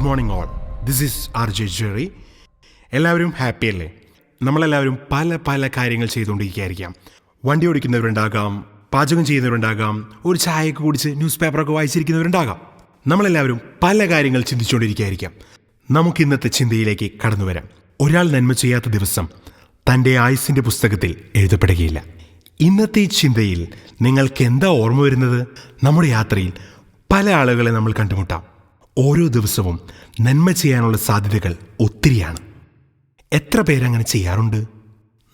Morning all. This is RJ Jerry. എല്ലാവരും happy അല്ലേ? നമ്മളെല്ലാവരും പല പല കാര്യങ്ങൾ ചെയ്തുകൊണ്ടിരിക്കുകയായിരിക്കാം. വണ്ടി ഓടിക്കുന്നവരുണ്ടാകാം, പാചകം ചെയ്യുന്നവരുണ്ടാകാം, ഒരു ചായയൊക്കെ കുടിച്ച് ന്യൂസ് പേപ്പറൊക്കെ വായിച്ചിരിക്കുന്നവരുണ്ടാകാം. നമ്മളെല്ലാവരും പല കാര്യങ്ങൾ ചിന്തിച്ചുകൊണ്ടിരിക്കുകയായിരിക്കാം. നമുക്ക് ഇന്നത്തെ ചിന്തയിലേക്ക് കടന്നു വരാം. ഒരാൾ നന്മ ചെയ്യാത്ത ദിവസം തൻ്റെ ആയുസ്സിൻ്റെ പുസ്തകത്തിൽ എഴുതപ്പെടുകയില്ല. ഇന്നത്തെ ഈ ചിന്തയിൽ നിങ്ങൾക്ക് എന്താ ഓർമ്മ വരുന്നത്? നമ്മുടെ യാത്രയിൽ പല ആളുകളെ നമ്മൾ കണ്ടുമുട്ടാം. ഓരോ ദിവസവും നന്മ ചെയ്യാനുള്ള സാധ്യതകൾ ഒത്തിരിയാണ്. എത്ര പേരങ്ങനെ ചെയ്യാറുണ്ട്?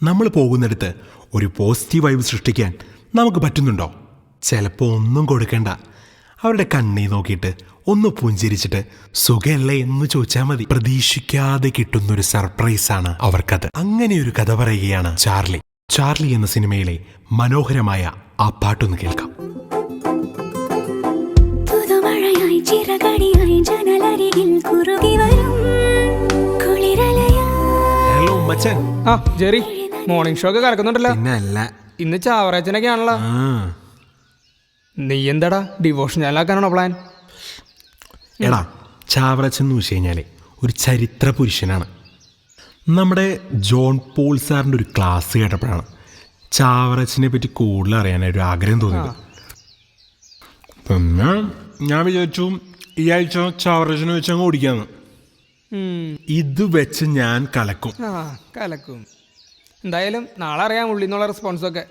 നമ്മൾ പോകുന്നിടത്ത് ഒരു പോസിറ്റീവ് വൈബ് സൃഷ്ടിക്കാൻ നമുക്ക് പറ്റുന്നുണ്ടോ? ചിലപ്പോൾ ഒന്നും കൊടുക്കേണ്ട, അവരുടെ കണ്ണി നോക്കിയിട്ട് ഒന്ന് പുഞ്ചിരിച്ചിട്ട് സുഖമല്ലേ എന്ന് ചോദിച്ചാൽ മതി. പ്രതീക്ഷിക്കാതെ കിട്ടുന്നൊരു സർപ്രൈസാണ് അവർക്കത്. അങ്ങനെയൊരു കഥ പറയുകയാണ് ചാർലി. ചാർലി എന്ന സിനിമയിലെ മനോഹരമായ ആ പാട്ടൊന്ന് കേൾക്കാം. ഹലോ മച്ചൻ. ആ ജെറി, മോർണിംഗ് ഷോ ഒക്കെ കറക്കുന്നുണ്ടല്ലോ. പിന്നല്ല, ഇന്ന് ചാവറേച്ചനൊക്കെ ആണല്ലോ. നീ എന്താടാ ഡിവോഷൻ ചാനലാക്കാനാണോ പ്ലാൻ? എടാ, ചാവറച്ചൻ എന്ന് വെച്ച് കഴിഞ്ഞാൽ ഒരു ചരിത്ര പുരുഷനാണ്. നമ്മുടെ ജോൺ പോൾ സാറിൻ്റെ ഒരു ക്ലാസ് കേട്ടപ്പോഴാണ് ചാവറച്ചനെ പറ്റി കൂടുതൽ അറിയാനൊരു ആഗ്രഹം തോന്നിയത്. പിന്നെ ഞാൻ വിചാരിച്ചു ഈ ആഴ്ച ചാവറച്ചനെ വെച്ച് അങ്ങ് ഓടിക്കാന്ന്. ഇത് വെച്ച് ഞാൻ കലക്കും. കലക്കും. എന്തായാലും നാളെ അറിയാം ഉള്ളിൽ നിന്നുള്ള റെസ്പോൺസൊക്കെ.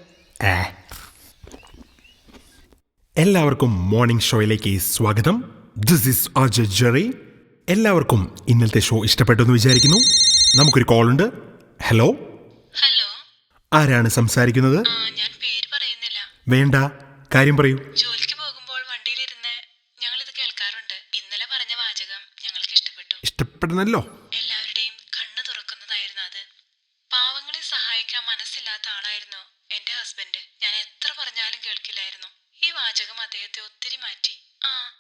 എല്ലാവർക്കും മോർണിംഗ് ഷോയിലേക്ക് സ്വാഗതം. This is RJ Jerry. എല്ലാവർക്കും ഇന്നലത്തെ ഷോ ഇഷ്ടപ്പെട്ടു എന്ന് വിചാരിക്കുന്നു. നമുക്കൊരു കോൾ ഉണ്ട്. ഹലോ. ഹലോ, ആരാണ് സംസാരിക്കുന്നത്? ഞാൻ പേര് പറയുന്നില്ല. വേണ്ട, കാര്യം പറയൂ. ജോലിക്ക് പോകുമ്പോൾ വണ്ടിയിലിരുന്ന് ഞങ്ങളിത് കേൾക്കാറുണ്ട്. ഇന്നലെ പറഞ്ഞ വാചകം ഞങ്ങൾക്ക് ഇഷ്ടപ്പെട്ടു. ഇഷ്ടപ്പെടുന്നല്ലോ. എല്ലാവരുടെയും കണ്ണു തുറക്കുന്നതായിരുന്നു അത്. പാവങ്ങളെ സഹായിക്കാൻ മനസ്സില്ലാത്ത ആളായിരുന്നു എന്റെ ഹസ്ബൻഡ്. ഞാൻ എത്ര പറഞ്ഞാലും കേൾക്കില്ലായിരുന്നു. ഈ വാചകം അദ്ദേഹത്തെ ഒത്തിരി മാറ്റി.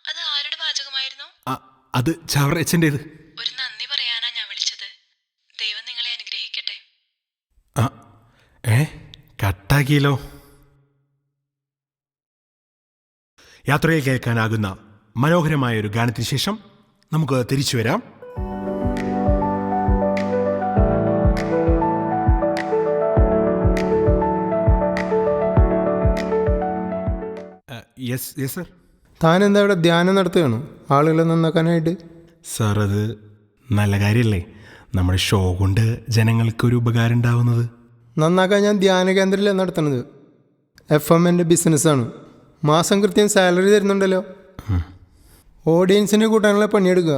അത് ആരുടെ വാചകമായിരുന്നു? അത് ചാവറച്ചൻ്റേത്. ഒരു നന്ദി പറയാനാ ഞാൻ വിളിച്ചത്. ദൈവം നിങ്ങളെ അനുഗ്രഹിക്കട്ടെ. കട്ടാക്കിയല്ലോ. യാത്രയിൽ കേൾക്കാനാകുന്ന മനോഹരമായ ഒരു ഗാനത്തിന് ശേഷം നമുക്ക് തിരിച്ചു വരാം. Yes sir. താൻ എന്താ ഇവിടെ ധ്യാനം നടത്തുകയാണോ ആളുകളെ നന്നാക്കാനായിട്ട്? സാർ, അത് നല്ല കാര്യമല്ലേ? നമ്മുടെ ഷോ കൊണ്ട് ജനങ്ങൾക്കൊരു ഉപകാരം ഉണ്ടാവുന്നത്. നന്നാക്കാൻ ഞാൻ ധ്യാന കേന്ദ്രത്തിലാണ് നടത്തുന്നത്. FM എൻ്റെ ബിസിനസ്സാണ്. മാസം കൃത്യം സാലറി തരുന്നുണ്ടല്ലോ. ഓഡിയൻസിനെ കൂട്ടാനുള്ള പണിയെടുക്കുക,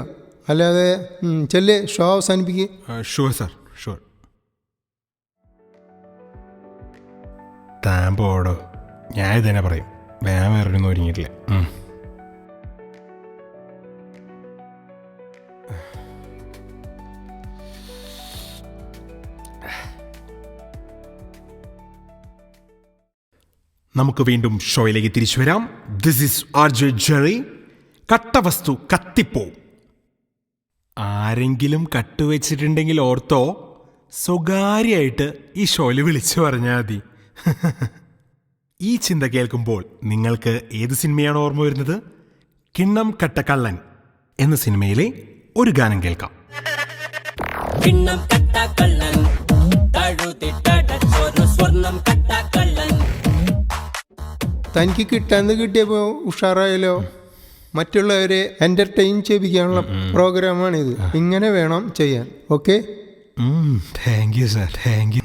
അല്ലാതെ ചെല്ലേ ഷോ അവസാനിപ്പിക്കുക. Sure sir, sure. താൻ പോടോ, ഞാൻ ഇതന്നെ പറയും. വേറൊന്നും ഒരുങ്ങിയിട്ടില്ല. നമുക്ക് വീണ്ടും ഷോയിലേക്ക് തിരിച്ചു വരാം. This is RJ Jerry. കട്ടവസ്തു കത്തിപ്പോ. ആരെങ്കിലും കട്ടുവെച്ചിട്ടുണ്ടെങ്കിൽ ഓർത്തോ, സ്വകാര്യമായിട്ട് ഈ ഷോയിൽ വിളിച്ചു പറഞ്ഞാൽ മതി. ഈ ചിന്ത കേൾക്കുമ്പോൾ നിങ്ങൾക്ക് ഏത് സിനിമയാണ് ഓർമ്മ വരുന്നത്? കിണ്ണം കട്ടക്കള്ളൻ എന്ന സിനിമയിലെ ഒരു ഗാനം കേൾക്കാം. തനിക്ക് കിട്ടാന്ന് കിട്ടിയപ്പോൾ ഉഷാറായാലോ. മറ്റുള്ളവരെ എൻ്റർടൈൻ ചെയ്യിപ്പിക്കാനുള്ള പ്രോഗ്രാമാണിത്. ഇങ്ങനെ വേണം ചെയ്യാൻ. Okay, thank you sir, thank you.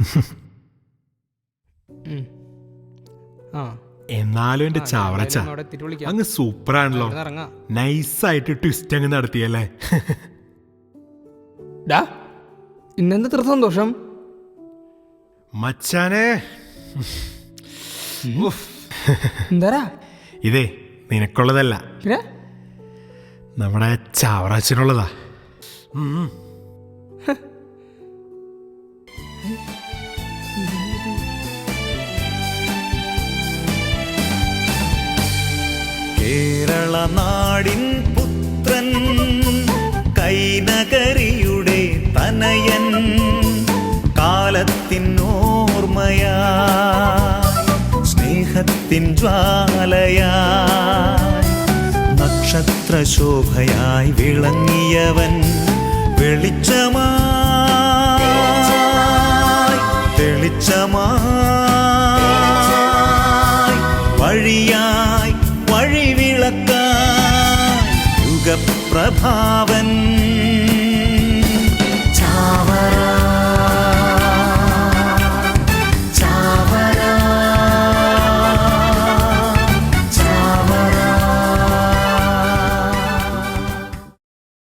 എന്നാലും എന്റെ ചാവറച്ച അങ്ങ് സൂപ്പറാണല്ലോ. നൈസായിട്ട് ട്വിസ്റ്റ് അങ്ങ് നടത്തിയല്ലേ. ഇന്നെന്താ ഇത്ര സന്തോഷം മച്ചാനെ? എന്താ? ഇതേ നിനക്കുള്ളതല്ല, നമ്മുടെ ചാവറാച്ചനുള്ളതാ. കേരള നാടിൻ പുത്രൻ, കൈനകരിയുടെ തനയൻ, കാലത്തിനോർമ്മയാ സ്നേഹത്തിൻ ജ്വാലയാ, നക്ഷത്രശോഭയായി വിളങ്ങിയവൻ വെളിച്ചമായി തെളിച്ചമായി വഴിയായി വഴിവിളക്കായി യുഗപ്രഭാവൻ